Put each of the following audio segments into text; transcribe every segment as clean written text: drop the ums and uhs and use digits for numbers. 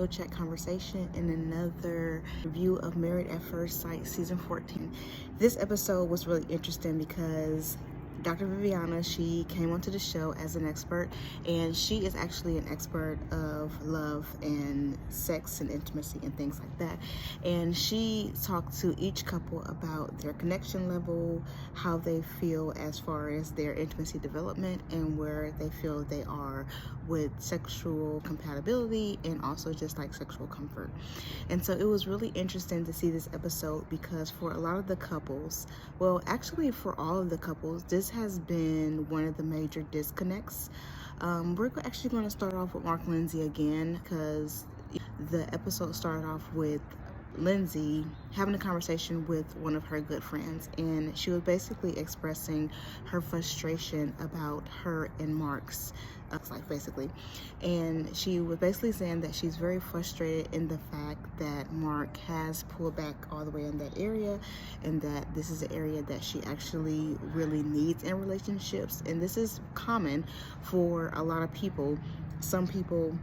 chill chat conversation in another review of Married at First Sight season 14. This episode was really interesting because Dr. Viviana, she came onto the show as an expert, and she is actually an expert of love and sex and intimacy and things like that. And she talked to each couple about their connection level, how they feel as far as their intimacy development, and where they feel they are with sexual compatibility and also just like sexual comfort. And so it was really interesting to see this episode because for a lot of the couples, well, actually for all of the couples, this has been one of the major disconnects. We're actually going to start off with Mark Lindsey again because the episode started off with Lindsey having a conversation with one of her good friends, and she was basically expressing her frustration about her and Mark's life, basically. And she was basically saying that she's very frustrated in the fact that Mark has pulled back all the way in that area, and that this is an area that she actually really needs in relationships. And this is common for a lot of people. Some people's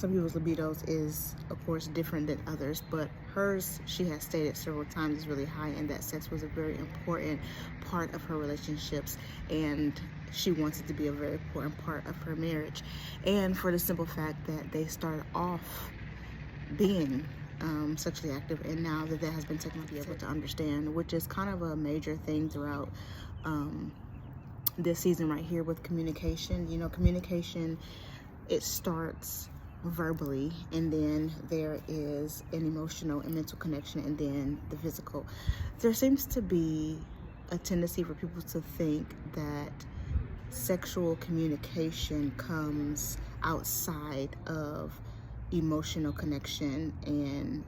libidos is, of course, different than others, but hers, she has stated several times, is really high, and that sex was a very important part of her relationships, and she wants it to be a very important part of her marriage. And for the simple fact that they started off being sexually active, and now that has been taken to be able to understand, which is kind of a major thing throughout this season right here with communication. Communication, it starts verbally, and then there is an emotional and mental connection, and then the physical. There seems to be a tendency for people to think that sexual communication comes outside of emotional connection and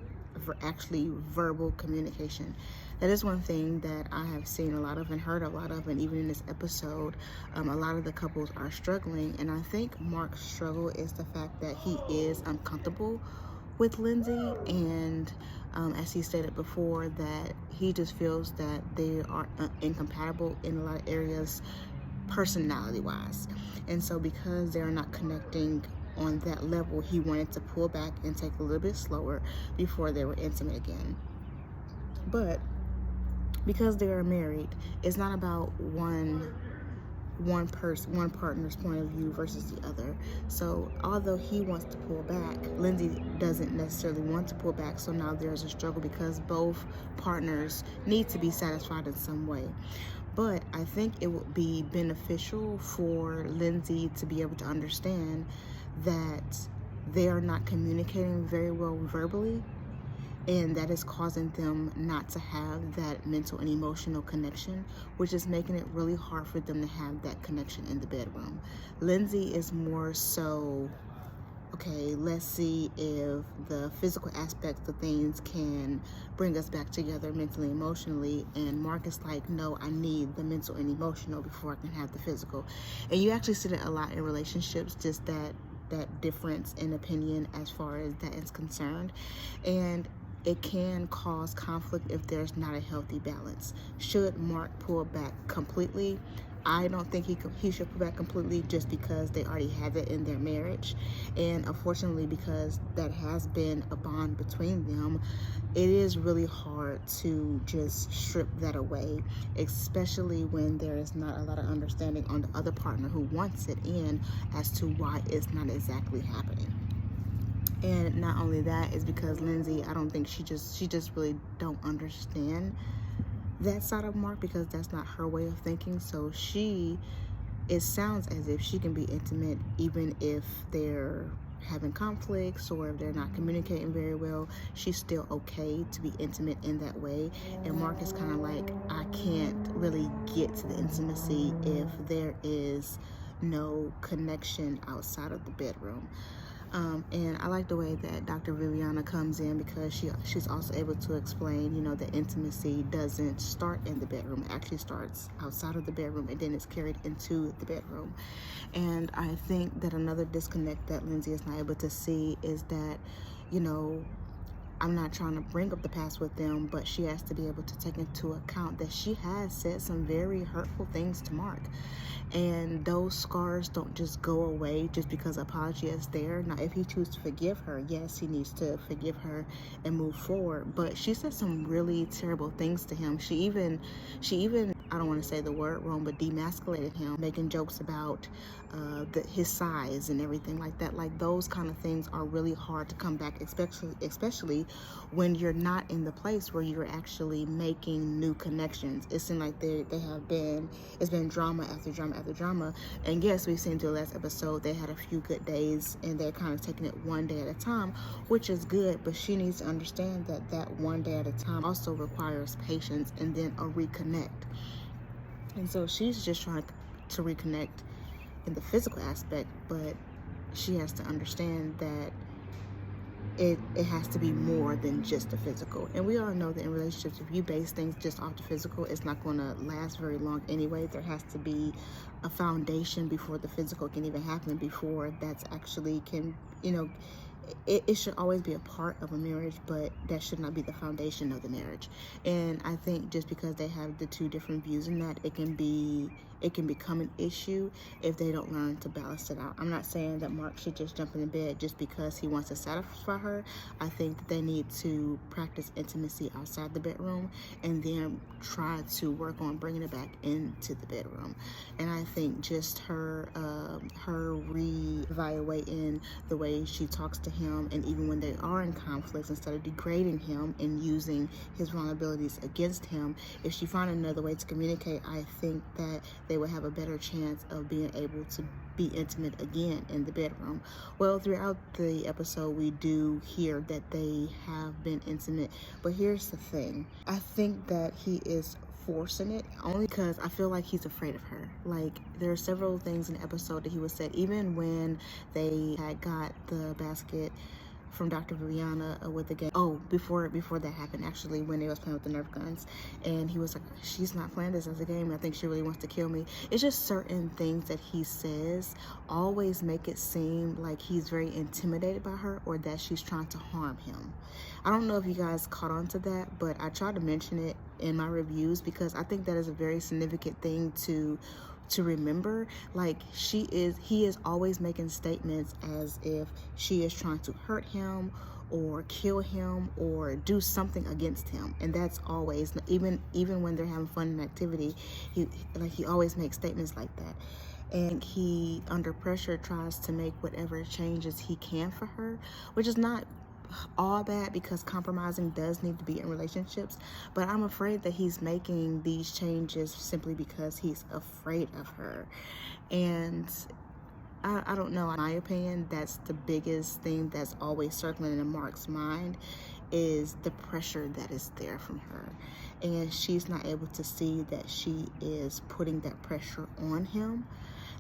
actually verbal communication. That is one thing that I have seen a lot of and heard a lot of, and even in this episode, a lot of the couples are struggling. And I think Mark's struggle is the fact that he is uncomfortable with Lindsey, and as he stated before, that he just feels that they are incompatible in a lot of areas personality wise. And so because they're not connecting on that level, he wanted to pull back and take a little bit slower before they were intimate again. But because they are married, it's not about one partner's point of view versus the other. So although he wants to pull back, Lindsey doesn't necessarily want to pull back. So now there's a struggle because both partners need to be satisfied in some way. But I think it would be beneficial for Lindsey to be able to understand that they are not communicating very well verbally, and that is causing them not to have that mental and emotional connection, which is making it really hard for them to have that connection in the bedroom. Lindsey is more so, okay, let's see if the physical aspects of things can bring us back together mentally, emotionally. And Mark is like, no, I need the mental and emotional before I can have the physical. And you actually see it a lot in relationships, just that difference in opinion as far as that is concerned. And it can cause conflict if there's not a healthy balance. Should Mark pull back completely? I don't think he should pull back completely, just because they already have it in their marriage. And unfortunately, because that has been a bond between them, it is really hard to just strip that away, especially when there is not a lot of understanding on the other partner who wants it in as to why it's not exactly happening. And not only that, is because Lindsey, I don't think she just really don't understand that side of Mark, because that's not her way of thinking. So it sounds as if she can be intimate even if they're having conflicts or if they're not communicating very well. She's still okay to be intimate in that way. And Mark is kind of like, I can't really get to the intimacy if there is no connection outside of the bedroom. And I like the way that Dr. Viviana comes in, because she's also able to explain, that intimacy doesn't start in the bedroom. It actually starts outside of the bedroom, and then it's carried into the bedroom. And I think that another disconnect that Lindsey is not able to see is that, I'm not trying to bring up the past with them, but she has to be able to take into account that she has said some very hurtful things to Mark. And those scars don't just go away just because apology is there. Now, if he chooses to forgive her, yes, he needs to forgive her and move forward. But she said some really terrible things to him. She even, I don't want to say the word wrong, but demasculated him, making jokes about his size and everything like that. Like, those kind of things are really hard to come back, especially when you're not in the place where you're actually making new connections. It seemed like it's been drama after drama after drama. And yes, we've seen through the last episode, they had a few good days and they're kind of taking it one day at a time, which is good, but she needs to understand that that one day at a time also requires patience and then a reconnect. And so she's just trying to reconnect in the physical aspect, but she has to understand that it has to be more than just the physical. And we all know that in relationships, if you base things just off the physical, it's not going to last very long anyway. There has to be a foundation before the physical can even happen, before that's actually it should always be a part of a marriage, but that should not be the foundation of the marriage. And I think just because they have the two different views in that, it can become an issue if they don't learn to balance it out. I'm not saying that Mark should just jump into bed just because he wants to satisfy her. I think that they need to practice intimacy outside the bedroom and then try to work on bringing it back into the bedroom. And I think just her reevaluating the way she talks to him, and even when they are in conflicts, instead of degrading him and using his vulnerabilities against him, if she found another way to communicate, I think that they would have a better chance of being able to be intimate again in the bedroom. Well, throughout the episode, we do hear that they have been intimate, but here's the thing. I think that he is forcing it only because I feel like he's afraid of her. Like, there are several things in the episode that he was said, even when they had got the basket from Dr. Viviana with the game. Oh, before that happened, actually, when they was playing with the Nerf guns, and he was like, she's not playing this as a game. I think she really wants to kill me. It's just certain things that he says always make it seem like he's very intimidated by her, or that she's trying to harm him. I don't know if you guys caught on to that, but I tried to mention it in my reviews because I think that is a very significant thing to remember. Like, he is always making statements as if she is trying to hurt him or kill him or do something against him. And that's always, even when they're having fun and activity, he always makes statements like that. And he, under pressure, tries to make whatever changes he can for her, which is not all bad, because compromising does need to be in relationships. But I'm afraid that he's making these changes simply because he's afraid of her. And I don't know, in my opinion, that's the biggest thing that's always circling in Mark's mind, is the pressure that is there from her. And she's not able to see that she is putting that pressure on him.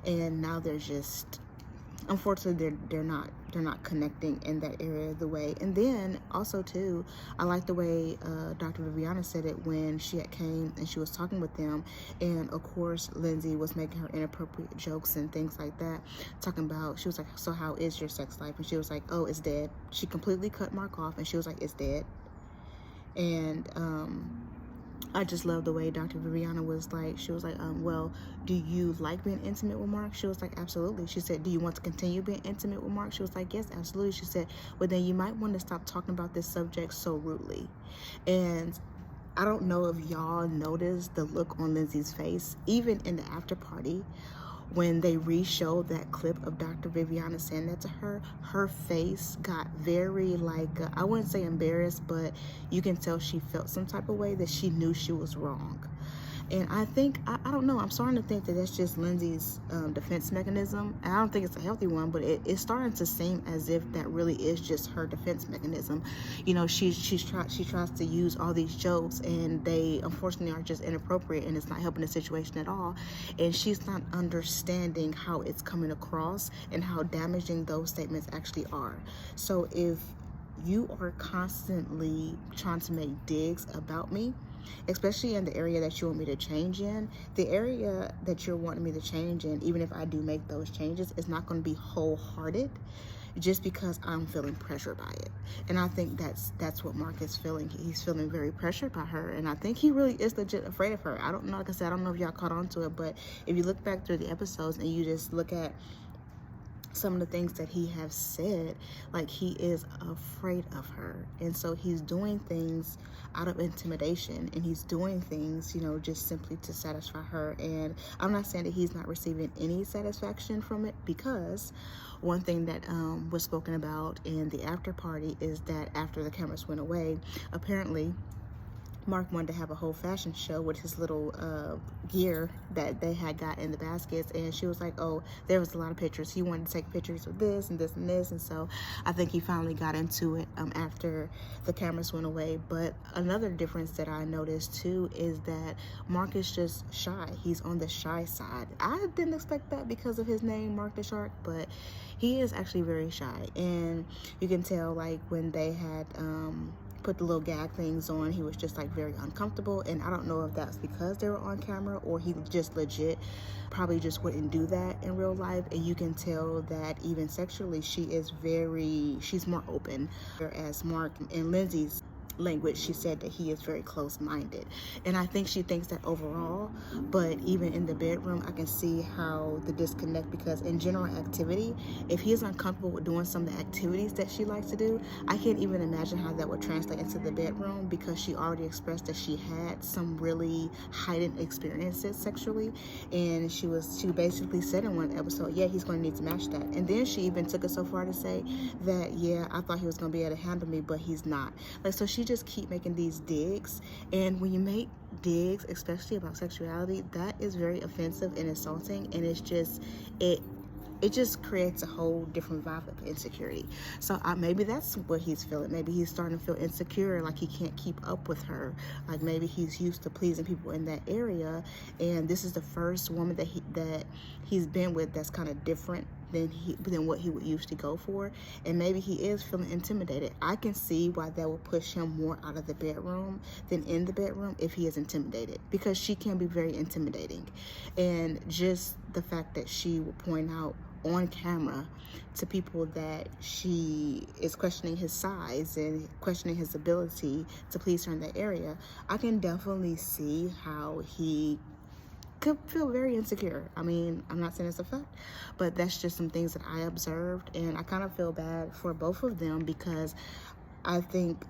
And now they're just, unfortunately, they're not connecting in that area the way. And then also too, I like the way Dr. Viviana said it when she had came and she was talking with them, and of course Lindsey was making her inappropriate jokes and things like that, talking about, she was like, so how is your sex life? And she was like, oh, it's dead. She completely cut Mark off and she was like, it's dead. And I just love the way Dr. Viviana was like, she was like, well, do you like being intimate with Mark? She was like, absolutely. She said, do you want to continue being intimate with Mark? She was like, yes, absolutely. She said, well, then you might want to stop talking about this subject so rudely. And I don't know if y'all noticed the look on Lindsey's face, even in the after party, when they re-showed that clip of Dr. Viviana saying that to her, her face got very, like, I wouldn't say embarrassed, but you can tell she felt some type of way, that she knew she was wrong. And I think, I don't know, I'm starting to think that that's just Lindsey's defense mechanism. And I don't think it's a healthy one, but it's starting to seem as if that really is just her defense mechanism. You know, she tries to use all these jokes, and they unfortunately are just inappropriate, and it's not helping the situation at all. And she's not understanding how it's coming across and how damaging those statements actually are. So if you are constantly trying to make digs about me, especially in the area that you want me to change in, the area that you're wanting me to change in, even if I do make those changes, it's not going to be wholehearted. just because I'm feeling pressured by it. And I think that's what Mark is feeling. He's feeling very pressured by her, and I think he really is legit afraid of her. I don't know, like I said, I don't know if y'all caught on to it, but if you look back through the episodes and you just look at some of the things that he has said, like, he is afraid of her, and so he's doing things out of intimidation, and he's doing things, you know, just simply to satisfy her. And I'm not saying that he's not receiving any satisfaction from it, because one thing that was spoken about in the after party is that after the cameras went away, apparently Mark wanted to have a whole fashion show with his little gear that they had got in the baskets, and she was like, oh, there was a lot of pictures. He wanted to take pictures of this and this and this, and so I think he finally got into it after the cameras went away. But another difference that I noticed too is that Mark is just shy. He's on the shy side. I didn't expect that because of his name, Mark the Shark, but he is actually very shy, and you can tell, like, when they had put the little gag things on, he was just like very uncomfortable. And I don't know if that's because they were on camera or he just legit probably just wouldn't do that in real life. And you can tell that even sexually she's more open, whereas Mark and Lindsey's language, she said that he is very close-minded, and I think she thinks that overall. But even in the bedroom, I can see how the disconnect, because in general activity, if he is uncomfortable with doing some of the activities that she likes to do, I can't even imagine how that would translate into the bedroom, because she already expressed that she had some really heightened experiences sexually, and she basically said in one episode, yeah, he's going to need to match that. And then she even took it so far to say that, yeah, I thought he was going to be able to handle me, but he's not. Like, so she just keep making these digs, and when you make digs, especially about sexuality, that is very offensive and insulting, and it's just it just creates a whole different vibe of insecurity. So maybe that's what he's feeling. Maybe he's starting to feel insecure, like he can't keep up with her. Like, maybe he's used to pleasing people in that area, and this is the first woman that he's been with that's kind of different than what he would usually go for. And maybe he is feeling intimidated. I can see why that would push him more out of the bedroom than in the bedroom if he is intimidated, because she can be very intimidating. And just the fact that she will point out on camera to people that she is questioning his size and questioning his ability to please her in that area, I can definitely see how he could feel very insecure. I mean, I'm not saying it's a fact, but that's just some things that I observed, and I kind of feel bad for both of them, because I think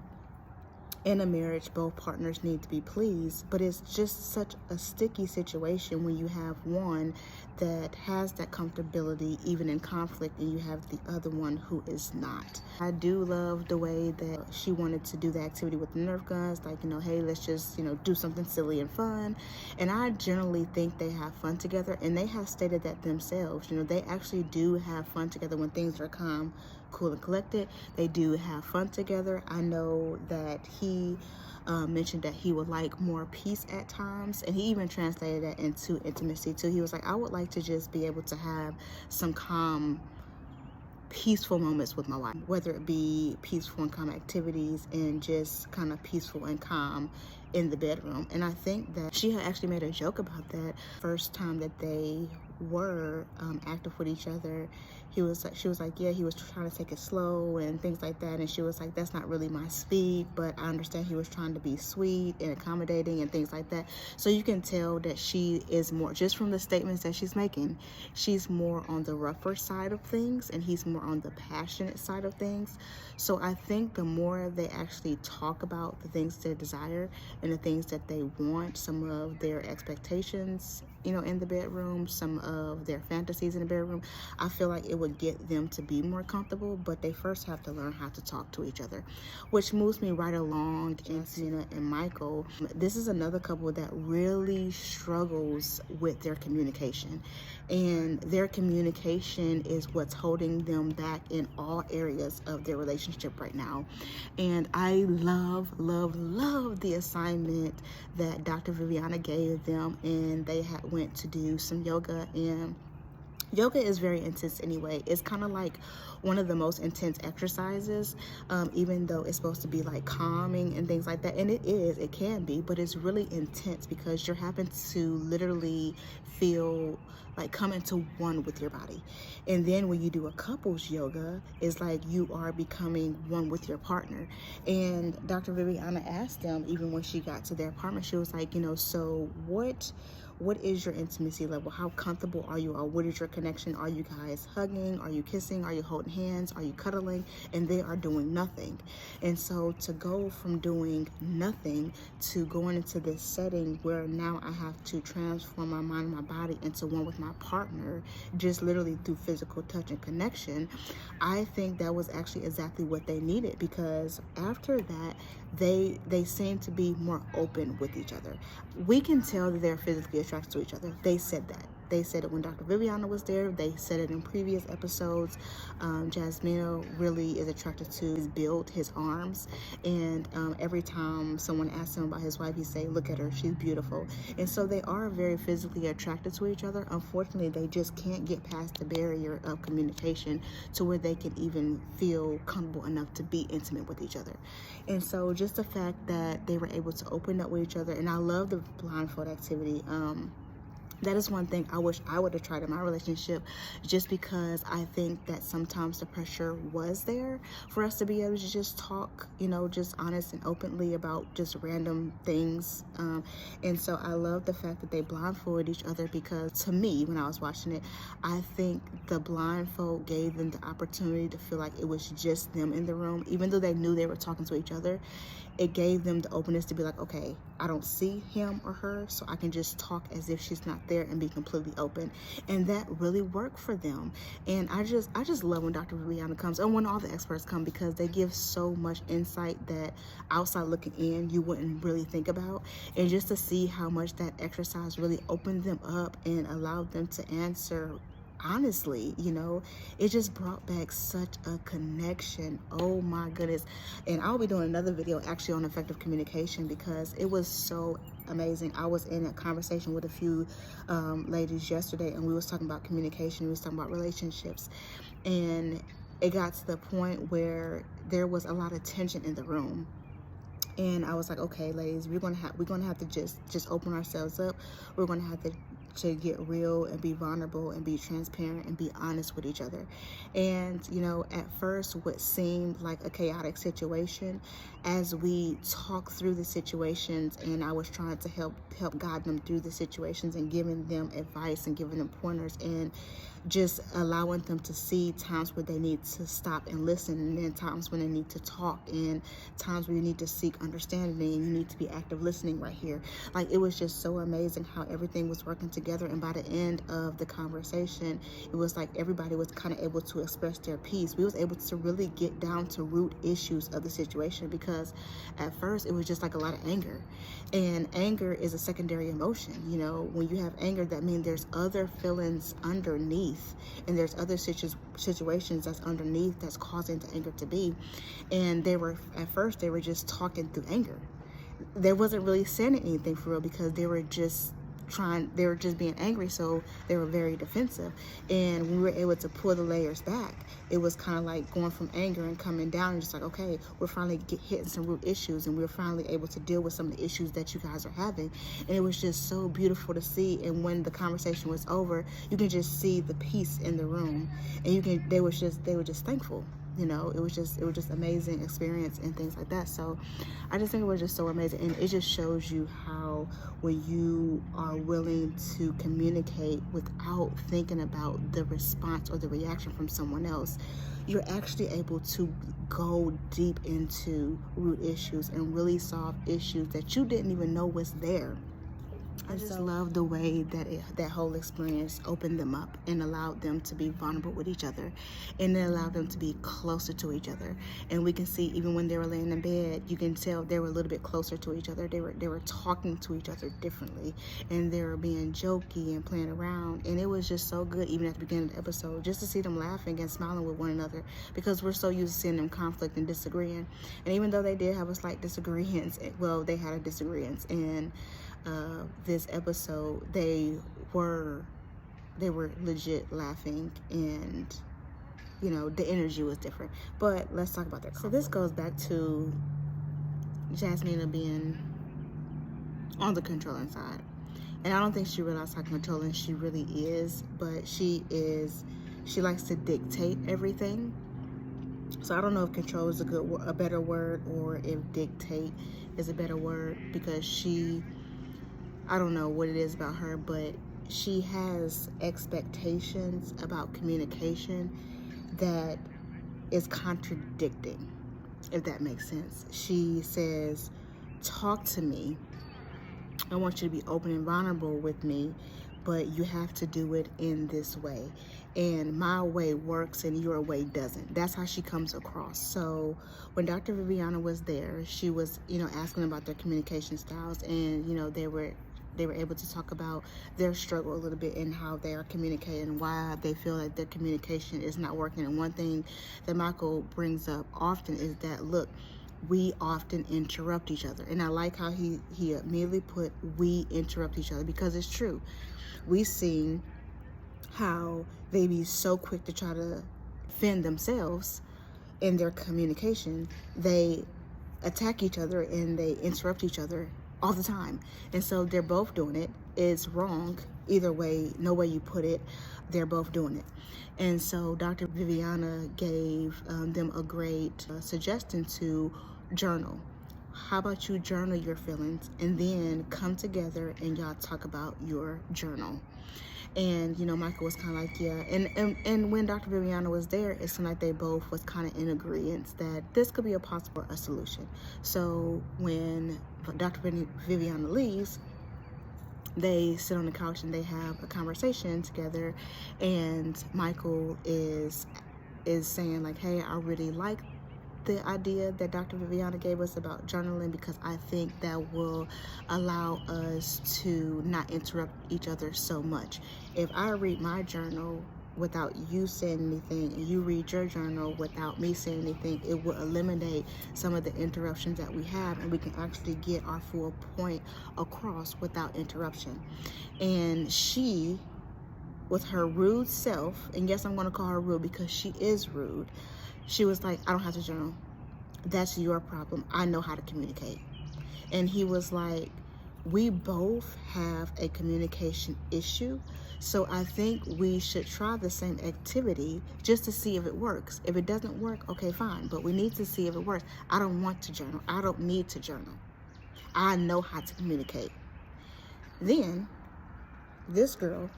in a marriage, both partners need to be pleased, but it's just such a sticky situation when you have one that has that comfortability even in conflict, and you have the other one who is not. I do love the way that she wanted to do the activity with the Nerf guns, like, you know, hey, let's just, you know, do something silly and fun. And I generally think they have fun together, and they have stated that themselves. You know, they actually do have fun together when things are calm, cool, and collected. They do have fun together. I know that he mentioned that he would like more peace at times, and he even translated that into intimacy too. He was like, I would like to just be able to have some calm, peaceful moments with my wife, whether it be peaceful and calm activities and just kind of peaceful and calm in the bedroom. And I think that she had actually made a joke about that first time that they were active with each other. She was like, yeah, he was trying to take it slow and things like that. And she was like, that's not really my speed, but I understand he was trying to be sweet and accommodating and things like that. So you can tell that she is more, just from the statements that she's making, she's more on the rougher side of things, and he's more on the passionate side of things. So I think the more they actually talk about the things they desire and the things that they want, some of their expectations, you know, in the bedroom, some of their fantasies in the bedroom, I feel like it would get them to be more comfortable. But they first have to learn how to talk to each other, which moves me right along into Katina and Michael. This is another couple that really struggles with their communication, and their communication is what's holding them back in all areas of their relationship right now. And I love the assignment that Dr. Viviana gave them, and they went to do some yoga, and Yoga is very intense anyway. It's kind of like one of the most intense exercises, even though it's supposed to be like calming and things like that. And it can be, but it's really intense because you're having to literally feel like come into one with your body. And then when you do a couples yoga, it's like you are becoming one with your partner. And Dr. Viviana asked them, even when she got to their apartment, she was like, so what is your intimacy level? How comfortable are you? Or what is your connection? Are you guys hugging? Are you kissing? Are you holding hands? Are you cuddling? And they are doing nothing. And so to go from doing nothing to going into this setting where now I have to transform my mind and my body into one with my partner, just literally through physical touch and connection, I think that was actually exactly what they needed, because after that, they seem to be more open with each other. We can tell that they're physically attracted to each other. They said that. They said it when Dr. Viviana was there. They said it in previous episodes. Jasmine really is attracted to his build, his arms. And every time someone asks him about his wife, he say, look at her, she's beautiful. And so they are very physically attracted to each other. Unfortunately, they just can't get past the barrier of communication to where they can even feel comfortable enough to be intimate with each other. And so just the fact that they were able to open up with each other, and I love the blindfold activity. That is one thing I wish I would have tried in my relationship, just because I think that sometimes the pressure was there for us to be able to just talk, just honest and openly about just random things. And so I love the fact that they blindfolded each other, because to me, when I was watching it, I think the blindfold gave them the opportunity to feel like it was just them in the room. Even though they knew they were talking to each other, it gave them the openness to be like, okay, I don't see him or her, so I can just talk as if she's not there and be completely open. And that really worked for them. And I just love when Dr. Viviana comes, and when all the experts come, because they give so much insight that outside looking in, you wouldn't really think about. And just to see how much that exercise really opened them up and allowed them to answer honestly, it just brought back such a connection. Oh my goodness. And I'll be doing another video actually on effective communication, because it was so amazing. I was in a conversation with a few ladies yesterday, and we was talking about communication, we was talking about relationships, and it got to the point where there was a lot of tension in the room. And I was like, okay, ladies, we're gonna have to just open ourselves up. We're gonna have to get real and be vulnerable and be transparent and be honest with each other. And at first, what seemed like a chaotic situation, as we talked through the situations, and I was trying to help guide them through the situations and giving them advice and giving them pointers, and just allowing them to see times where they need to stop and listen, and then times when they need to talk, and times where you need to seek understanding and you need to be active listening right here. Like, it was just so amazing how everything was working together. And by the end of the conversation, it was like everybody was kind of able to express their piece. We was able to really get down to root issues of the situation, because at first it was just like a lot of anger, and anger is a secondary emotion. When you have anger, that means there's other feelings underneath, and there's other situations that's underneath that's causing the anger to be. And at first they were just talking through anger. They wasn't really saying anything for real, because they were just being angry, so they were very defensive. And when we were able to pull the layers back, it was kind of like going from anger and coming down, and just like, okay, we're finally hitting some root issues, and we're finally able to deal with some of the issues that you guys are having. And it was just so beautiful to see. And when the conversation was over, you can just see the peace in the room, and they were just thankful. It was just amazing experience and things like that. So I just think it was just so amazing. And it just shows you how, when you are willing to communicate without thinking about the response or the reaction from someone else, you're actually able to go deep into root issues and really solve issues that you didn't even know was there. I just love the way that that whole experience opened them up and allowed them to be vulnerable with each other, and it allowed them to be closer to each other. And we can see, even when they were laying in bed, you can tell they were a little bit closer to each other. They were talking to each other differently, and they were being jokey and playing around. And it was just so good, even at the beginning of the episode, just to see them laughing and smiling with one another, because we're so used to seeing them conflict and disagreeing. And even though they did have a slight disagreement, well, they had a disagreement, and this episode, they were they were legit laughing, and you know, the energy was different. But let's talk about that. So this goes back to Jasmine being on the controlling side. And I don't think she realized how controlling she really is, but she likes to dictate everything. So I don't know if control is a better word, or if dictate is a better word, because I don't know what it is about her, but she has expectations about communication that is contradicting, if that makes sense. She says, talk to me. I want you to be open and vulnerable with me, but you have to do it in this way. And my way works and your way doesn't. That's how she comes across. So when Dr. Viviana was there, she was, you know, asking about their communication styles, and, you know, they were able to talk about their struggle a little bit and how they are communicating, why they feel like their communication is not working. And one thing that Michael brings up often is that, look, we often interrupt each other. And I like how he immediately put we interrupt each other, because it's true. We see how they be so quick to try to defend themselves in their communication. They attack each other and they interrupt each other all the time. And so they're both doing it. It's wrong either way, no way you put it, they're both doing it. And so Dr. Viviana gave them a great suggestion to journal. How about you journal your feelings and then come together and y'all talk about your journal? And, you know, Michael was kind of like, yeah. And when Dr. Viviana was there, it seemed like they both was kind of in agreement that this could be a possible solution. So when Dr. Viviana leaves, they sit on the couch and they have a conversation together. And Michael is saying like, hey, I really like the idea that Dr. Viviana gave us about journaling, because I think that will allow us to not interrupt each other so much. If I read my journal without you saying anything, and you read your journal without me saying anything, it will eliminate some of the interruptions that we have, and we can actually get our full point across without interruption. And she, with her rude self, and yes, I'm going to call her rude because she is rude, she was like, I don't have to journal. That's your problem. I know how to communicate. And he was like, we both have a communication issue, so I think we should try the same activity just to see if it works. If it doesn't work, okay, fine, but we need to see if it works. I don't want to journal. I don't need to journal. I know how to communicate. Then this girl,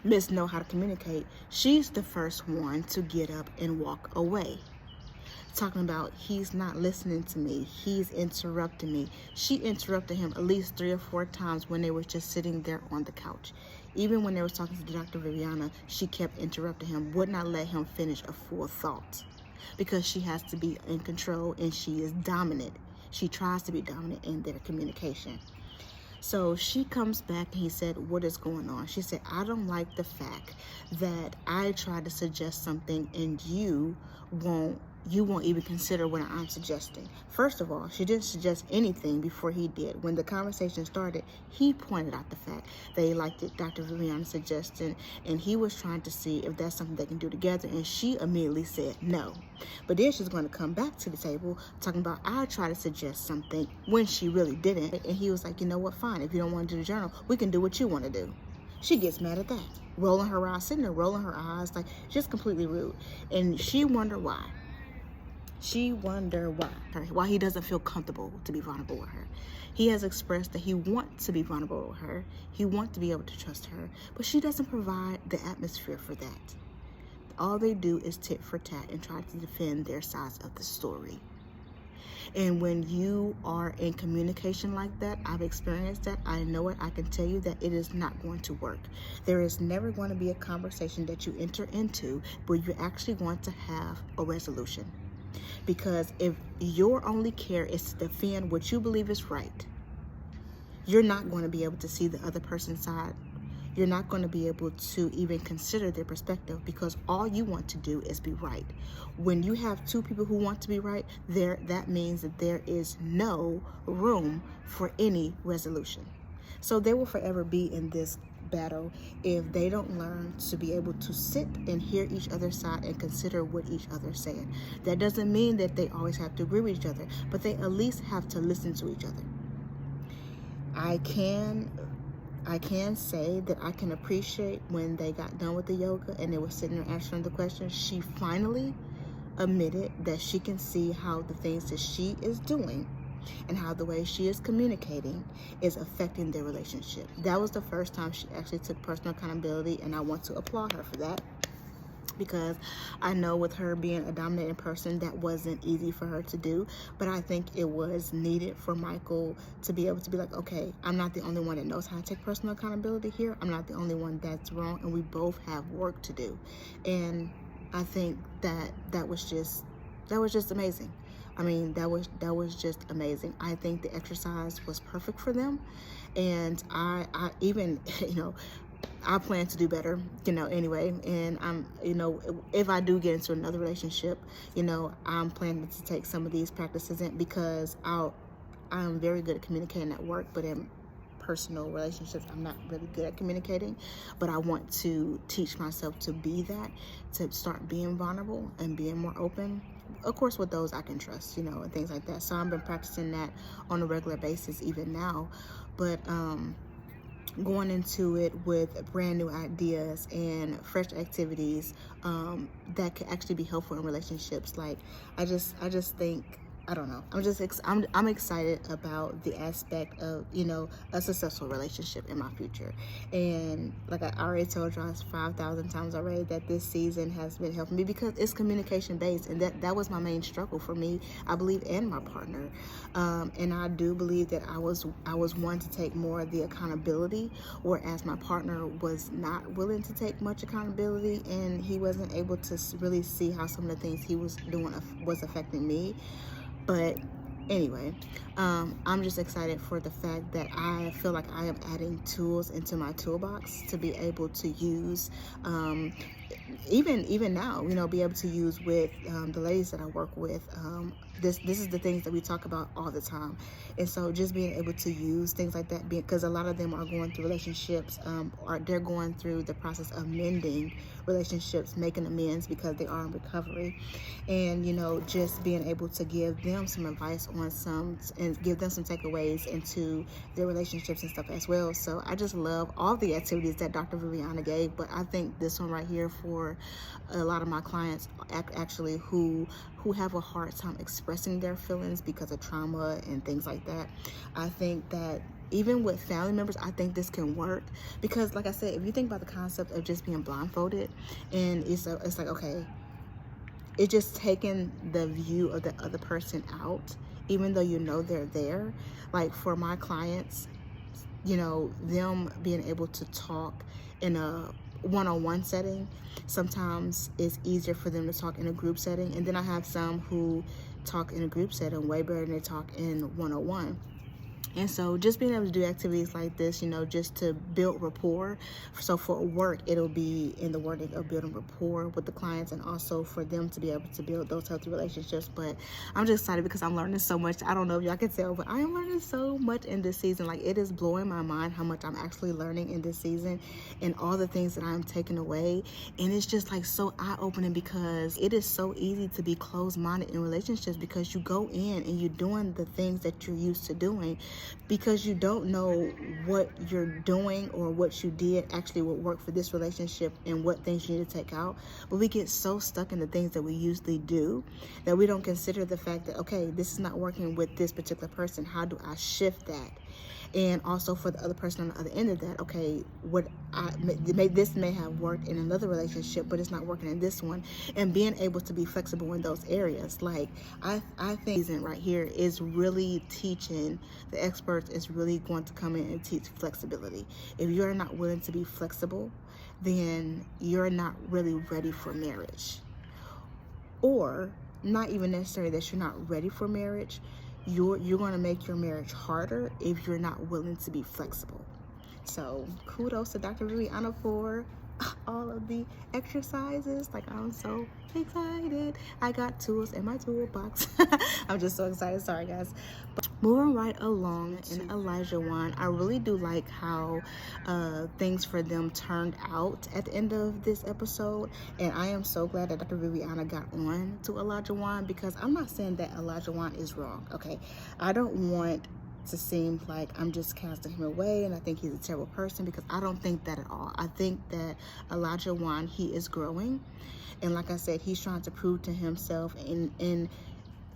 Miss Know How to Communicate, she's the first one to get up and walk away, talking about he's not listening to me, he's interrupting me. She interrupted him at least 3 or 4 times when they were just sitting there on the couch. Even when they were talking to Dr. Viviana, she kept interrupting him, would not let him finish a full thought, because she has to be in control and she is dominant. She tries to be dominant in their communication. So she comes back and he said, what is going on? She said, I don't like the fact that I try to suggest something and you won't even consider what I'm suggesting. First of all, she didn't suggest anything before he did. When the conversation started, he pointed out the fact that he liked it, Dr. Viviana's suggestion, and he was trying to see if that's something they can do together, and she immediately said no. But then she's going to come back to the table talking about, I try to suggest something when she really didn't. And he was like, you know what, fine, if you don't want to do the journal, we can do what you want to do. She gets mad at that, rolling her eyes, sitting there rolling her eyes, like just completely rude. And she wondered why. She wondered why he doesn't feel comfortable to be vulnerable with her. He has expressed that he wants to be vulnerable with her. He wants to be able to trust her, but she doesn't provide the atmosphere for that. All they do is tit for tat and try to defend their sides of the story. And when you are in communication like that, I've experienced that, I know it, I can tell you that it is not going to work. There is never going to be a conversation that you enter into where you're actually going to have a resolution. Because if your only care is to defend what you believe is right, you're not going to be able to see the other person's side. You're not going to be able to even consider their perspective, because all you want to do is be right. When you have 2 people who want to be right, that means that there is no room for any resolution. So they will forever be in this battle if they don't learn to be able to sit and hear each other's side and consider what each other's saying. That doesn't mean that they always have to agree with each other, but they at least have to listen to each other. I can say that I can appreciate when they got done with the yoga and they were sitting there answering the questions. She finally admitted that she can see how the things that she is doing and how the way she is communicating is affecting their relationship. That was the first time she actually took personal accountability, and I want to applaud her for that, because I know with her being a dominating person, that wasn't easy for her to do, but I think it was needed for Michael to be able to be like, okay, I'm not the only one that knows how to take personal accountability here. I'm not the only one that's wrong, and we both have work to do. And I think that was just amazing. I mean, that was just amazing. I think the exercise was perfect for them, and I even, I plan to do better, anyway. And I'm, if I do get into another relationship, I'm planning to take some of these practices in, because I'm very good at communicating at work, but in personal relationships, I'm not really good at communicating. But I want to teach myself to be that, to start being vulnerable and being more open. Of course, with those I can trust, and things like that. So I've been practicing that on a regular basis even now. But going into it with brand new ideas and fresh activities that could actually be helpful in relationships. Like I just think, I don't know, I'm excited about the aspect of a successful relationship in my future. And like I already told y'all 5,000 times already, that this season has been helping me because it's communication based, and that was my main struggle for me, I believe, and my partner. And I do believe that I was one to take more of the accountability, whereas my partner was not willing to take much accountability, and he wasn't able to really see how some of the things he was doing was affecting me. But anyway, I'm just excited for the fact that I feel like I am adding tools into my toolbox to be able to use, even now, be able to use with the ladies that I work with. This is the things that we talk about all the time. And so just being able to use things like that, because a lot of them are going through relationships, or they're going through the process of mending relationships, making amends because they are in recovery. And just being able to give them some advice on some, and give them some takeaways into their relationships and stuff as well. So I just love all the activities that Dr. Viviana gave, but I think this one right here for a lot of my clients actually who have a hard time expressing their feelings because of trauma and things like that. I think that even with family members, I think this can work, because like I said, if you think about the concept of just being blindfolded, and it's like, okay, it's just taking the view of the other person out, even though they're there. Like for my clients, them being able to talk in a one-on-one setting, sometimes it's easier for them to talk in a group setting. And then I have some who talk in a group setting way better than they talk in one-on-one. And so just being able to do activities like this, just to build rapport. So for work, it'll be in the wording of building rapport with the clients, and also for them to be able to build those healthy relationships. But I'm just excited because I'm learning so much. I don't know if y'all can tell, but I am learning so much in this season. Like, it is blowing my mind how much I'm actually learning in this season, and all the things that I'm taking away. And it's just like so eye-opening, because it is so easy to be closed-minded in relationships, because you go in and you're doing the things that you're used to doing, because you don't know what you're doing or what you did actually would work for this relationship, and what things you need to take out. But we get so stuck in the things that we usually do that we don't consider the fact that, okay, this is not working with this particular person. How do I shift that? And also for the other person on the other end of that, okay, this may have worked in another relationship, but it's not working in this one. And being able to be flexible in those areas. Like, I think season right here is really teaching, the experts is really going to come in and teach flexibility. If you're not willing to be flexible, then you're not really ready for marriage. Or not even necessarily that you're not ready for marriage, you're going to make your marriage harder if you're not willing to be flexible. So kudos to Dr. Viviana for all of the exercises. Like, I'm so excited. I got tools in my toolbox. I'm just so excited. Sorry, guys. But Moving right along in Olajuwon, I really do like how things for them turned out at the end of this episode, and I am so glad that Dr. Viviana got on to Olajuwon, because I'm not saying that Olajuwon is wrong, okay? I don't want to seem like I'm just casting him away and I think he's a terrible person, because I don't think that at all. I think that Olajuwon, he is growing, and like I said, he's trying to prove to himself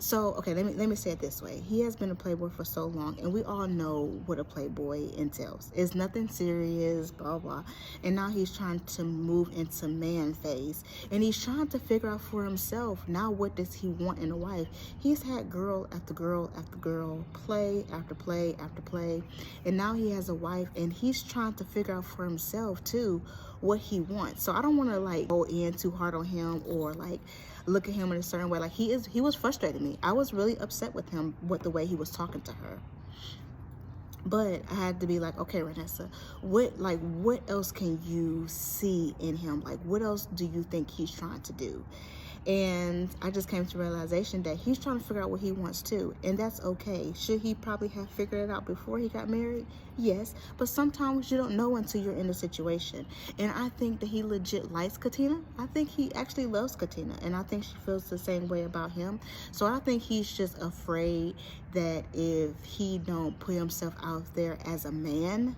so, okay, let me say it this way. He has been a playboy for so long, and we all know what a playboy entails. It's nothing serious, blah, blah. And now he's trying to move into man phase, and he's trying to figure out for himself, now what does he want in a wife? He's had girl after girl after girl, play after play after play, and now he has a wife, and he's trying to figure out for himself, too, what he wants. So I don't want to, like, go in too hard on him or, like, look at him in a certain way. Like, he was frustrating me. I was really upset with him with the way he was talking to her. But I had to be like, okay, Renessa, what else can you see in him? Like, what else do you think he's trying to do? And I just came to realization that he's trying to figure out what he wants too, and that's okay. Should he probably have figured it out before he got married? Yes, but sometimes you don't know until you're in the situation. And I think that he legit likes Katina. I think he actually loves Katina, and I think she feels the same way about him. So I think he's just afraid that if he don't put himself out there as a man,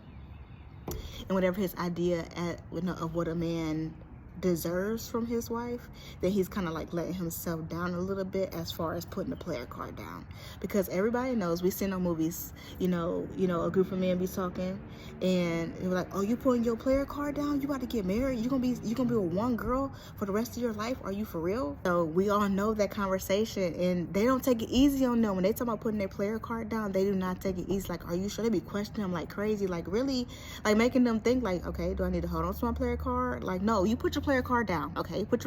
and whatever his idea of what a man deserves from his wife, that he's kind of like letting himself down a little bit as far as putting the player card down. Because everybody knows, we've seen on movies, you know, a group of men be talking and they're like, oh, you putting your player card down? You about to get married? You gonna be with one girl for the rest of your life? Are you for real? So we all know that conversation, and they don't take it easy on them. When they talk about putting their player card down, they do not take it easy. Like, are you sure? They be questioning them like crazy, like really, like making them think like, okay, do I need to hold on to my player card? Like, no, you put your player card down, okay? Put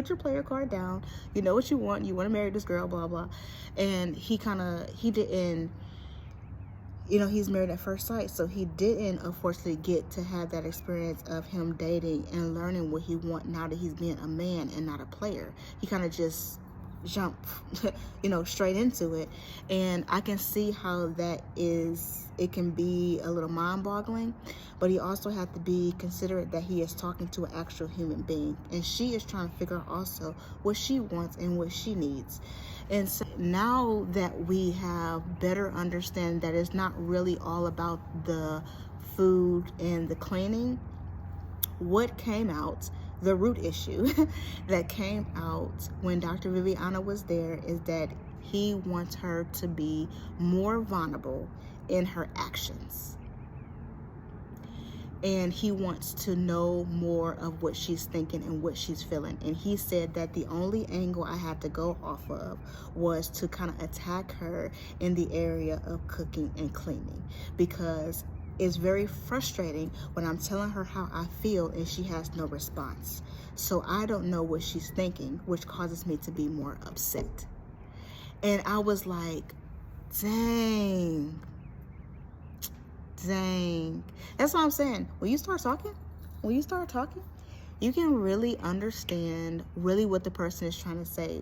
your player card down. You know what you want. You want to marry this girl, blah blah. And he didn't, you know, he's married at first sight, so he didn't unfortunately get to have that experience of him dating and learning what he wants now that he's being a man and not a player. He kind of just jumped you know, straight into it, and I can see how it can be a little mind-boggling, but he also had to be considerate that he is talking to an actual human being, and she is trying to figure out also what she wants and what she needs. And so now that we have better understanding that it's not really all about the food and the cleaning, what came out, the root issue that came out when Dr. Viviana was there, is that he wants her to be more vulnerable in her actions. And he wants to know more of what she's thinking and what she's feeling. And he said that the only angle I had to go off of was to kind of attack her in the area of cooking and cleaning, because it's very frustrating when I'm telling her how I feel and she has no response. So I don't know what she's thinking, which causes me to be more upset. And I was like, dang. That's what I'm saying. When you start talking, you can really understand really what the person is trying to say.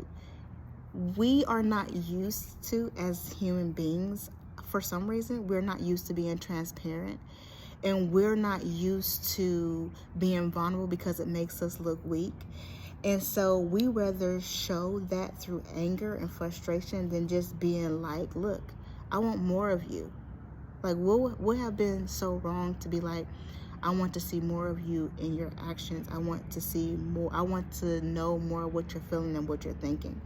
We are not used to, as human beings, for some reason, we're not used to being transparent, and we're not used to being vulnerable because it makes us look weak. And so we rather show that through anger and frustration than just being like, look, I want more of you. Like, what would have been so wrong to be like, I want to see more of you in your actions. I want to see more. I want to know more of what you're feeling and what you're thinking.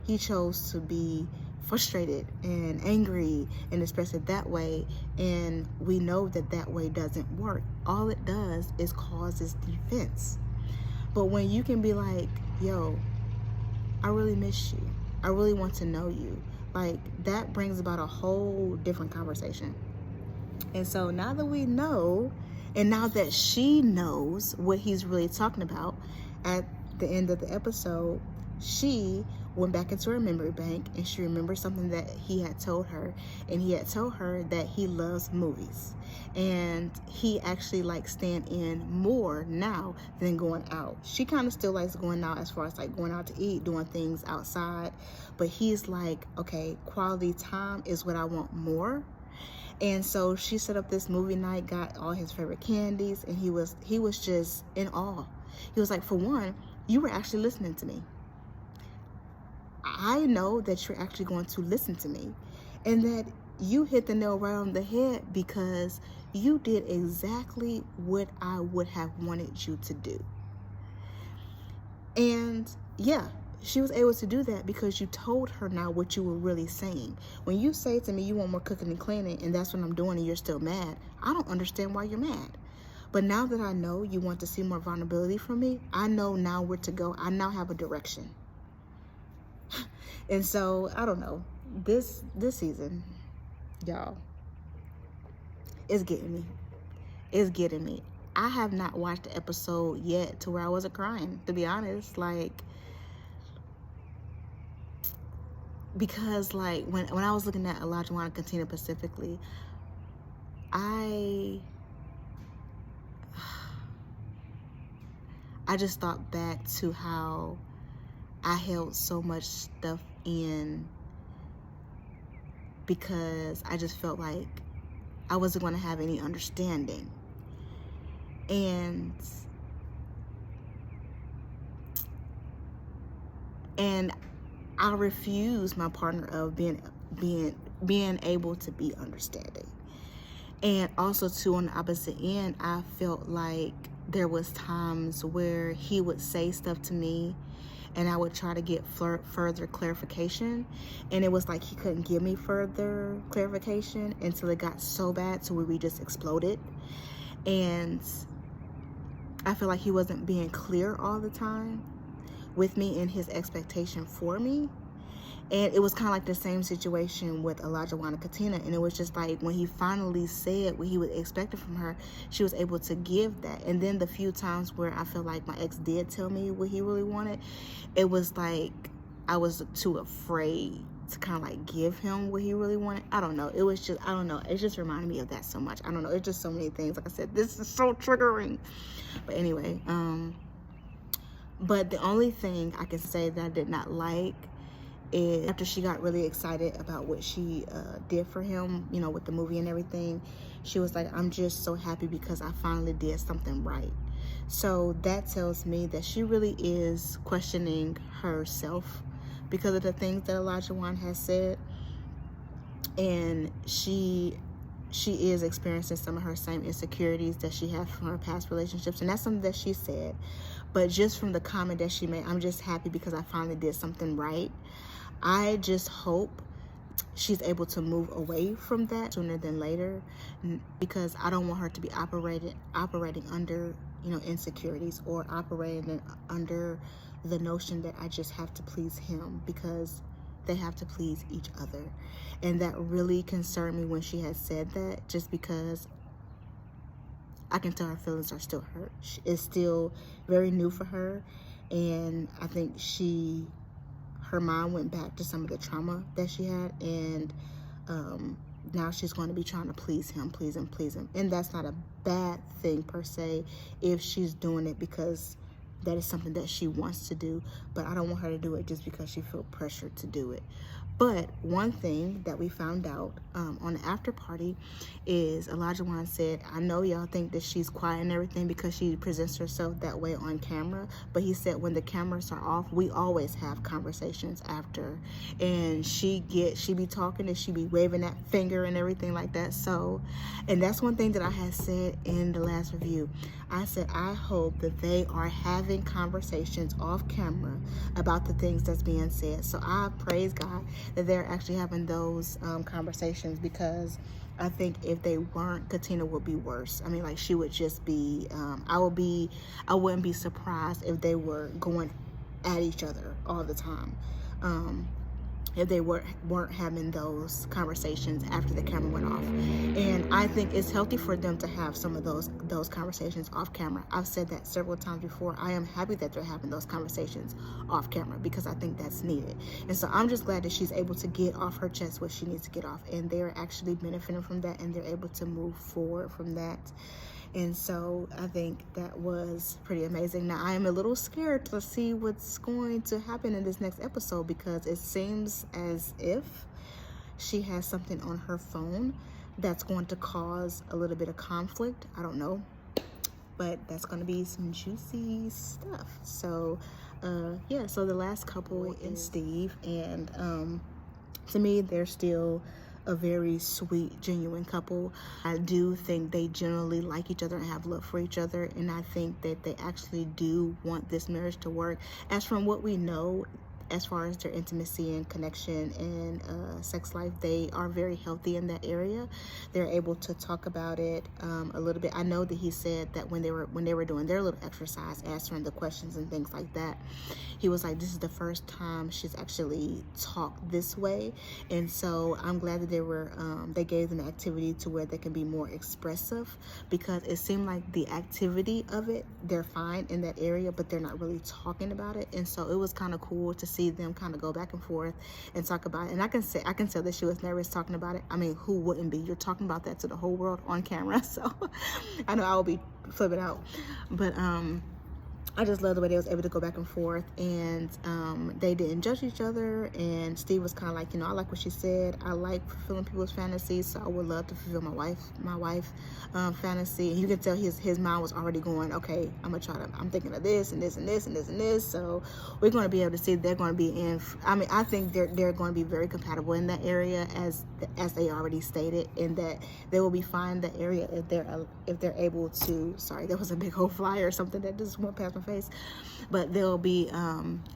He chose to be frustrated and angry and express it that way, and we know that that way doesn't work. All it does is causes defense. But when you can be like, yo, I really miss you, I really want to know you, like, that brings about a whole different conversation. And so now that we know, and now that she knows what he's really talking about, at the end of the episode, she went back into her memory bank, and she remembered something that he had told her, and he had told her that he loves movies, and he actually likes staying in more now than going out. She kind of still likes going out as far as like going out to eat, doing things outside, but he's like, okay, quality time is what I want more. And so she set up this movie night, got all his favorite candies, and he was just in awe. He was like, for one, you were actually listening to me. I know that you're actually going to listen to me, and that you hit the nail right on the head, because you did exactly what I would have wanted you to do. And yeah, she was able to do that because you told her now what you were really saying. When you say to me you want more cooking and cleaning, and that's what I'm doing, and you're still mad, I don't understand why you're mad. But now that I know you want to see more vulnerability from me, I know now where to go. I now have a direction. And so, I don't know, this season, y'all, it's getting me. It's getting me. I have not watched the episode yet to where I wasn't crying, to be honest. Like, because like when I was looking at Olajuwon and Katina specifically, I just thought back to how I held so much stuff in, because I just felt like I wasn't going to have any understanding. And I refused my partner of being able to be understanding. And also too, on the opposite end, I felt like there was times where he would say stuff to me, and I would try to get further clarification, and it was like he couldn't give me further clarification until it got so bad to where we just exploded. And I feel like he wasn't being clear all the time with me in his expectation for me. And it was kind of like the same situation with Olajuwon and Katina. And it was just like when he finally said what he was expecting from her, she was able to give that. And then the few times where I feel like my ex did tell me what he really wanted, it was like I was too afraid to kind of like give him what he really wanted. I don't know. It was just, I don't know. It just reminded me of that so much. I don't know. It's just so many things. Like I said, this is so triggering. But anyway, but the only thing I can say that I did not like is after she got really excited about what she did for him, you know, with the movie and everything, she was like, I'm just so happy because I finally did something right. So that tells me that she really is questioning herself because of the things that Olajuwon has said, and she is experiencing some of her same insecurities that she had from her past relationships, and that's something that she said. But just from the comment that she made, I'm just happy because I finally did something right. I just hope she's able to move away from that sooner than later, because I don't want her to be operating under, you know, insecurities, or operating under the notion that I just have to please him, because they have to please each other. And that really concerned me when she had said that, just because I can tell her feelings are still hurt. It's still very new for her, and I think her mind went back to some of the trauma that she had, and now she's going to be trying to please him. And that's not a bad thing per se if she's doing it because that is something that she wants to do, but I don't want her to do it just because she feels pressured to do it. But one thing that we found out on the after party is Olajuwon said, I know y'all think that she's quiet and everything because she presents herself that way on camera, but he said when the cameras are off, we always have conversations after, and she be talking and she be waving that finger and everything like that. So, and that's one thing that I had said in the last review. I said I hope that they are having conversations off camera about the things that's being said. So I praise God that they're actually having those conversations, because I think if they weren't, Katina would be worse. I mean, like, she would just be, I wouldn't be surprised if they were going at each other all the time. if they weren't having those conversations after the camera went off. And I think it's healthy for them to have some of those conversations off camera. I've said that several times before. I am happy that they're having those conversations off camera because I think that's needed. And so I'm just glad that she's able to get off her chest what she needs to get off, and they're actually benefiting from that, and they're able to move forward from that. And so I think that was pretty amazing. Now I am a little scared to see what's going to happen in this next episode, because it seems as if she has something on her phone that's going to cause a little bit of conflict. I don't know, but that's going to be some juicy stuff. So yeah, so the last couple is Steve, and to me they're still a very sweet, genuine couple. I do think they generally like each other and have love for each other, and I think that they actually do want this marriage to work. As from what we know, as far as their intimacy and connection and sex life, they are very healthy in that area. They're able to talk about it a little bit. I know that he said that when they were doing their little exercise, answering the questions and things like that, he was like, this is the first time she's actually talked this way. And so I'm glad that they gave them activity to where they can be more expressive, because it seemed like the activity of it, they're fine in that area, but they're not really talking about it. And so it was kind of cool to see them kind of go back and forth and talk about it. And I can tell that she was nervous talking about it. I mean, who wouldn't be? You're talking about that to the whole world on camera, so I know I will be flipping out. But I just love the way they was able to go back and forth, and they didn't judge each other. And Steve was kind of like, I like what she said. I like fulfilling people's fantasies, so I would love to fulfill my wife fantasy. And you can tell his mind was already going, okay, I'm thinking of this and this and this and this and this. So we're going to be able to see they're going to be in. I think they're going to be very compatible in that area, as they already stated, and that they will be fine in that area if they're able to. Sorry, there was a big old flyer or something that just went past my face, but they'll be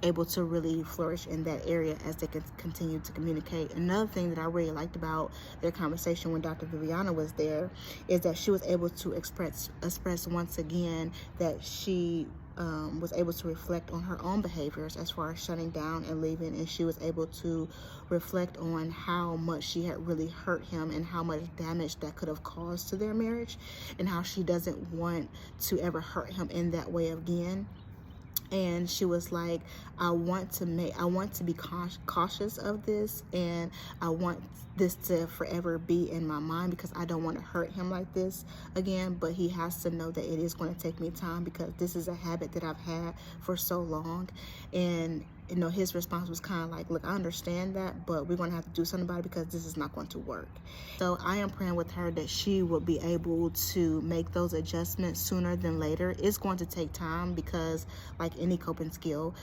able to really flourish in that area as they can continue to communicate. Another thing that I really liked about their conversation when Dr. Viviana was there is that she was able to express once again that she was able to reflect on her own behaviors as far as shutting down and leaving, and she was able to reflect on how much she had really hurt him and how much damage that could have caused to their marriage, and how she doesn't want to ever hurt him in that way again. And she was like, I want to be cautious of this, and I want this to forever be in my mind, because I don't want to hurt him like this again. But he has to know that it is going to take me time, because this is a habit that I've had for so long. And his response was kind of like, look, I understand that, but we're going to have to do something about it, because this is not going to work. So I am praying with her that she will be able to make those adjustments sooner than later. It's going to take time, because like any coping skill,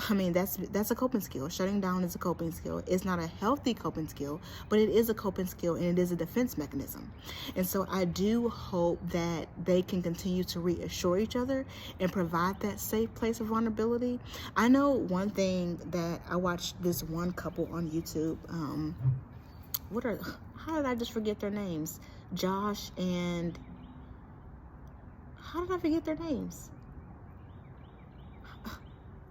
I mean, that's a coping skill. Shutting down is a coping skill. It's not a healthy coping skill, but it is a coping skill, and it is a defense mechanism. And so I do hope that they can continue to reassure each other and provide that safe place of vulnerability. I know one thing that I watched this one couple on YouTube. How did I just forget their names? Josh and, how did I forget their names?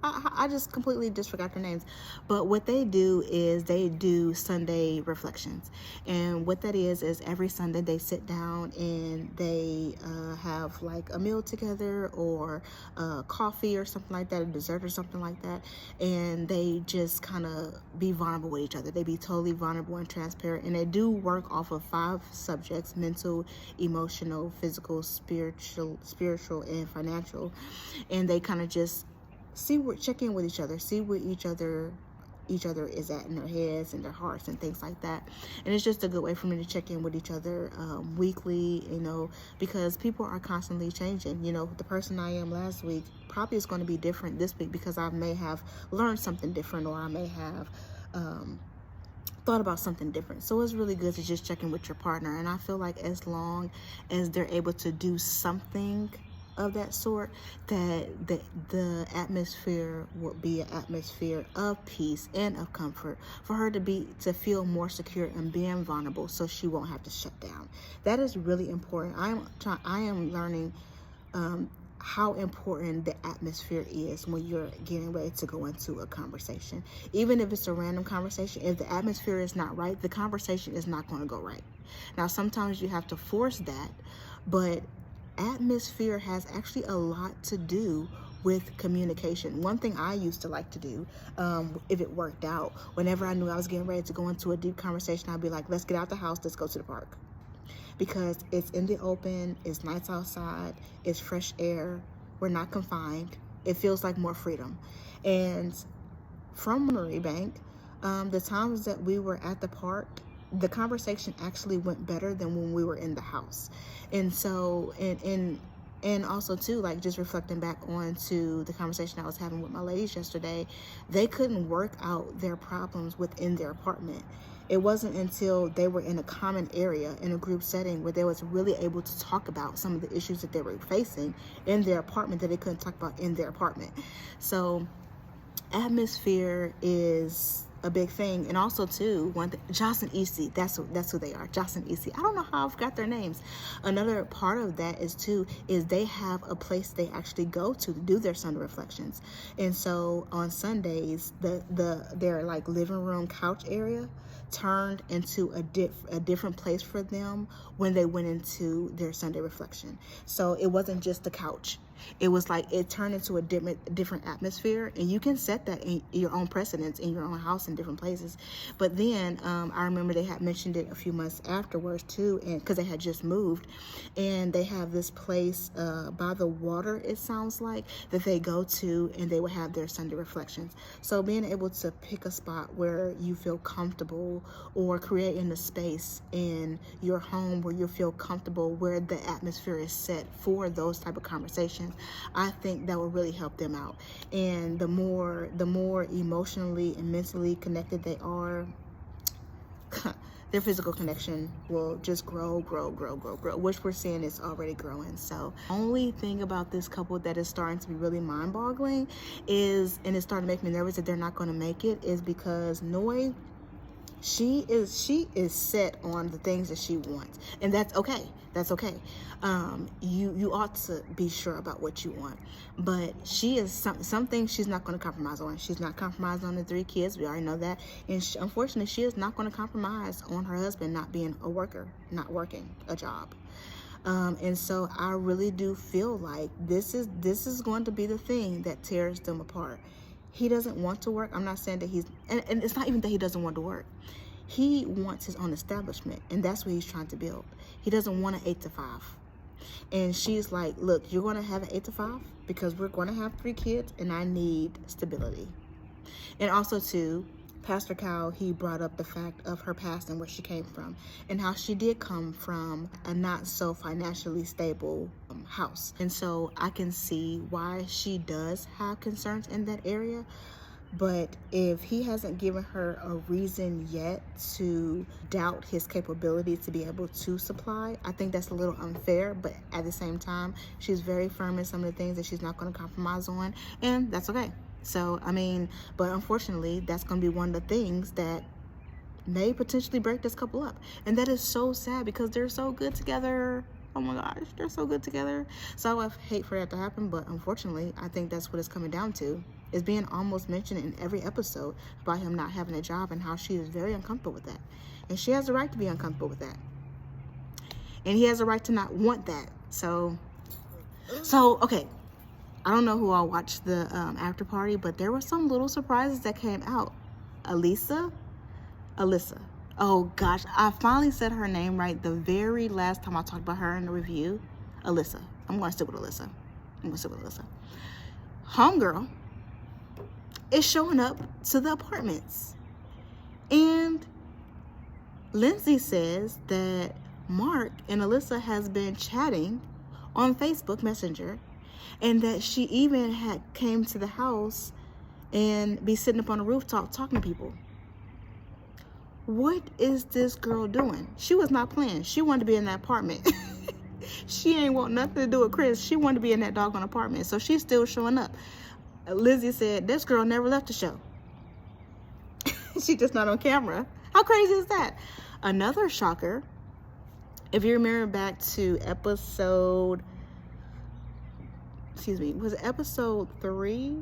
I just completely forgot their names. But what they do is they do Sunday reflections. And what that is every Sunday they sit down and they have like a meal together, or coffee or something like that, a dessert or something like that. And they just kind of be vulnerable with each other. They be totally vulnerable and transparent. And they do work off of 5 subjects: mental, emotional, physical, spiritual, and financial. And they kind of just check in with each other, see where each other is at in their heads and their hearts and things like that. And it's just a good way for me to check in with each other weekly, because people are constantly changing. The person I am last week probably is going to be different this week, because I may have learned something different, or I may have thought about something different. So it's really good to just check in with your partner. And I feel like as long as they're able to do something of that sort, that the atmosphere will be an atmosphere of peace and of comfort for her to feel more secure and being vulnerable, so she won't have to shut down. That is really important. I am learning how important the atmosphere is when you're getting ready to go into a conversation. Even if it's a random conversation, if the atmosphere is not right, the conversation is not going to go right. Now, sometimes you have to force that, but atmosphere has actually a lot to do with communication. One thing I used to like to do, if it worked out, whenever I knew I was getting ready to go into a deep conversation, I'd be like, let's get out the house, let's go to the park. Because it's in the open, it's nice outside, it's fresh air, we're not confined, it feels like more freedom. And from Marie Bank, the times that we were at the park, the conversation actually went better than when we were in the house. And so, and also too, like just reflecting back on to the conversation I was having with my ladies yesterday, they couldn't work out their problems within their apartment. It wasn't until they were in a common area, in a group setting, where they was really able to talk about some of the issues that they were facing in their apartment that they couldn't talk about in their apartment. So atmosphere is a big thing. And also too, one thing, Joss and Essie, that's who they are, Joss and Essie. I don't know how I forgot their names. Another part of that is they have a place they actually go to do their Sunday reflections. And so on Sundays, their like living room couch area turned into a different place for them when they went into their Sunday reflection. So it wasn't just the couch. It was like it turned into a different atmosphere, and you can set that in your own precedence in your own house in different places. But then I remember they had mentioned it a few months afterwards too, and because they had just moved, and they have this place by the water, it sounds like, that they go to, and they would have their Sunday reflections. So being able to pick a spot where you feel comfortable, or creating a space in your home where you feel comfortable, where the atmosphere is set for those type of conversations, I think that will really help them out. And the more emotionally and mentally connected they are, their physical connection will just grow, which we're seeing is already growing. So only thing about this couple that is starting to be really mind-boggling is, and it's starting to make me nervous that they're not going to make it, is because Noi, she is set on the things that she wants, and that's okay. You ought to be sure about what you want, but she is some things she's not going to compromise on. She's not compromised on the 3 kids. We already know that. And unfortunately, she is not going to compromise on her husband not being a worker, not working a job. And so I really do feel like this is going to be the thing that tears them apart. He doesn't want to work. I'm not saying that and it's not even that he doesn't want to work. He wants his own establishment, and that's what he's trying to build. He doesn't want an 8 to 5. And she's like, look, you're going to have an 8 to 5 because we're going to have 3 kids, and I need stability. And also too, Pastor Kyle, he brought up the fact of her past and where she came from, and how she did come from a not so financially stable house. And so I can see why she does have concerns in that area. But if he hasn't given her a reason yet to doubt his capability to be able to supply, I think that's a little unfair. But at the same time, she's very firm in some of the things that she's not going to compromise on, and that's okay. So, I mean, but unfortunately, that's going to be one of the things that may potentially break this couple up. And that is so sad because they're so good together. Oh my gosh, they're so good together. So I would hate for that to happen, but unfortunately, I think that's what it's coming down to. It's being almost mentioned in every episode about him not having a job and how she is very uncomfortable with that. And she has a right to be uncomfortable with that. And he has a right to not want that. So okay. I don't know who all watched the after party, but there were some little surprises that came out. Alyssa. Oh gosh, I finally said her name right the very last time I talked about her in the review. Alyssa. I'm going to stick with Alyssa. Homegirl is showing up to the apartments. And Lindsey says that Mark and Alyssa has been chatting on Facebook Messenger, and that she even had came to the house and be sitting up on the rooftop talking to people. What is this girl doing? She was not playing. She wanted to be in that apartment. She ain't want nothing to do with Chris. She wanted to be in that doggone apartment. So she's still showing up. Lindsey said, this girl never left the show. She just not on camera. How crazy is that? Another shocker, if you remember back to episode excuse me, was it episode 3?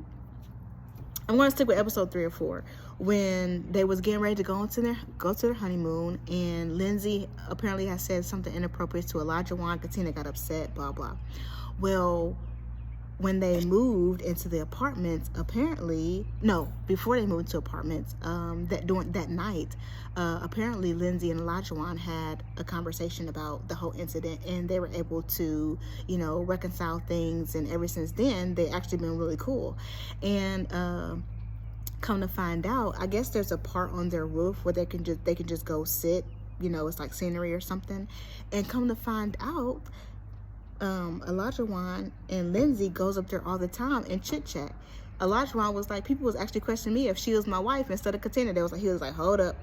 I'm going to stick with episode 3 or 4, when they was getting ready to go to their honeymoon, and Lindsey apparently had said something inappropriate to Olajuwon. Katina got upset, blah blah. Well, when they moved into the apartments, apparently, no, before they moved to apartments, that night, apparently Lindsey and Olajuwon had a conversation about the whole incident, and they were able to, reconcile things, and ever since then, they actually been really cool. And come to find out, I guess there's a part on their roof where they can just go sit, it's like scenery or something, and come to find out, Olajuwon and Lindsey goes up there all the time and chit chat. Olajuwon was like, people was actually questioning me if she was my wife instead of Katina. He was like, hold up,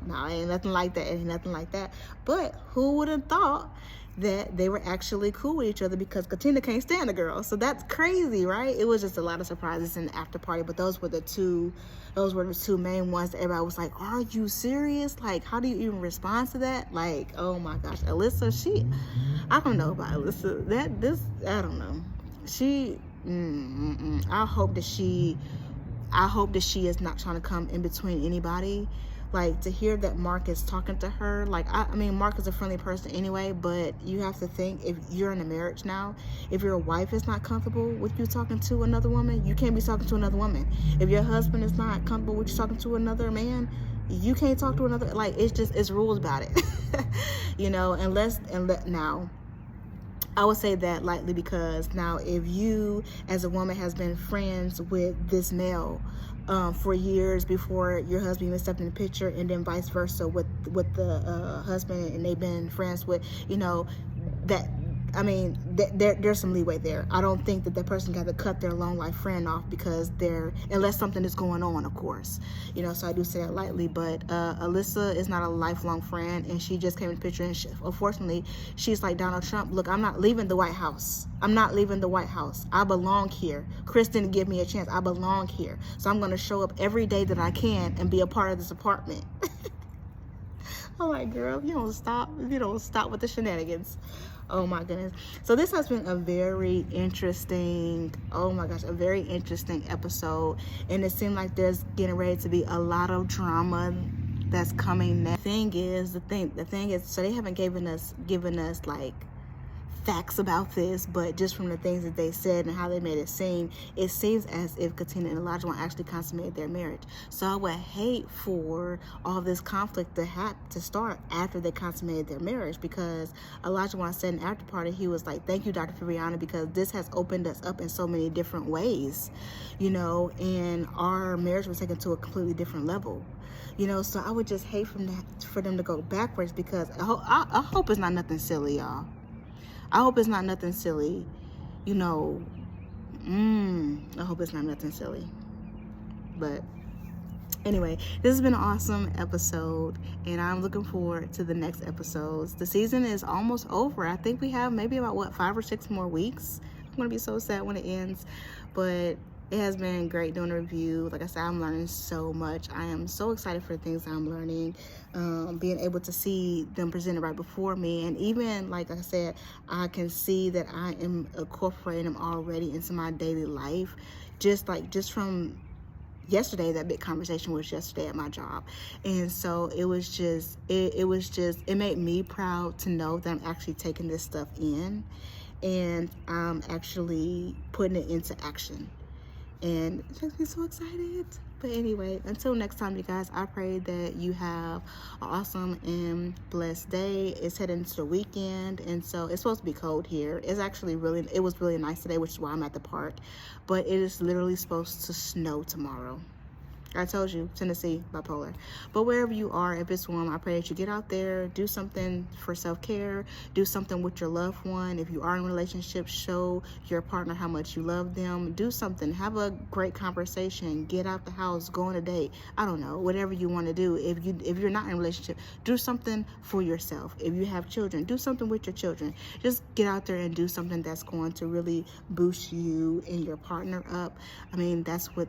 nah, ain't nothing like that. But who would have thought that they were actually cool with each other, because Katina can't stand the girl. So that's crazy, right? It was just a lot of surprises in the after party, but those were the two main ones that everybody was like, are you serious? Like, how do you even respond to that? Like, oh my gosh, Alyssa, I don't know about Alyssa. I don't know. I hope that she is not trying to come in between anybody. Like, to hear that Mark is talking to her, like, I mean, Mark is a friendly person anyway, but you have to think, if you're in a marriage now, if your wife is not comfortable with you talking to another woman, you can't be talking to another woman. If your husband is not comfortable with you talking to another man, you can't talk to another, like, it's rules about it. Now, I would say that lightly, because now if you as a woman has been friends with this male for years before your husband even stepped in the picture, and then vice versa with the husband, and they've been friends with, that, I mean, there's some leeway there. I don't think that person got to cut their long life friend off because unless something is going on, of course. So I do say that lightly, but Alyssa is not a lifelong friend, and she just came in the picture, and unfortunately, she's like Donald Trump. Look, I'm not leaving the White House. I belong here. Chris didn't give me a chance. I belong here. So I'm going to show up every day that I can and be a part of this apartment. I'm like, girl, if you don't stop with the shenanigans. Oh my goodness. So this has been a very interesting, episode. And it seemed like there's getting ready to be a lot of drama that's coming next. The thing is, so they haven't given us like facts about this, but just from the things that they said and how they made it seems as if Katina and Olajuwon actually consummated their marriage. So I would hate for all this conflict to start after they consummated their marriage, because Olajuwon said in the after party, he was like, thank you, Dr. Fariana, because this has opened us up in so many different ways, and our marriage was taken to a completely different level. So I would just hate for them to go backwards, because I hope it's not nothing silly, y'all. I hope it's not nothing silly, I hope it's not nothing silly. But anyway, this has been an awesome episode, and I'm looking forward to the next episodes. The season is almost over. I think we have maybe about 5 or 6 more weeks. I'm going to be so sad when it ends, but it has been great doing a review. Like I said, I'm learning so much. I am so excited for the things I'm learning, being able to see them presented right before me. And even, like I said, I can see that I am incorporating them already into my daily life. Just from yesterday, that big conversation was yesterday at my job. And so it made me proud to know that I'm actually taking this stuff in, and I'm actually putting it into action. And it makes me so excited. But anyway, until next time, you guys, I pray that you have an awesome and blessed day. It's heading into the weekend, and so it's supposed to be cold here. It was really nice today, which is why I'm at the park. But it is literally supposed to snow tomorrow. I told you, Tennessee, bipolar. But wherever you are, if it's warm, I pray that you get out there, do something for self-care, do something with your loved one. If you are in a relationship, show your partner how much you love them. Do something, have a great conversation, get out the house, go on a date. I don't know, whatever you want to do. If you're not in a relationship, do something for yourself. If you have children, do something with your children. Just get out there and do something that's going to really boost you and your partner up. I mean, that's what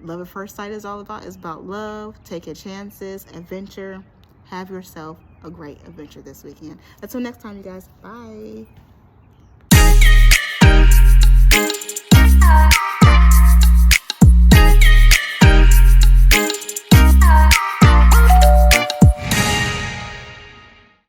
love at first sight is all about. It's about love, taking chances, adventure. Have yourself a great adventure this weekend. Until next time, you guys. Bye.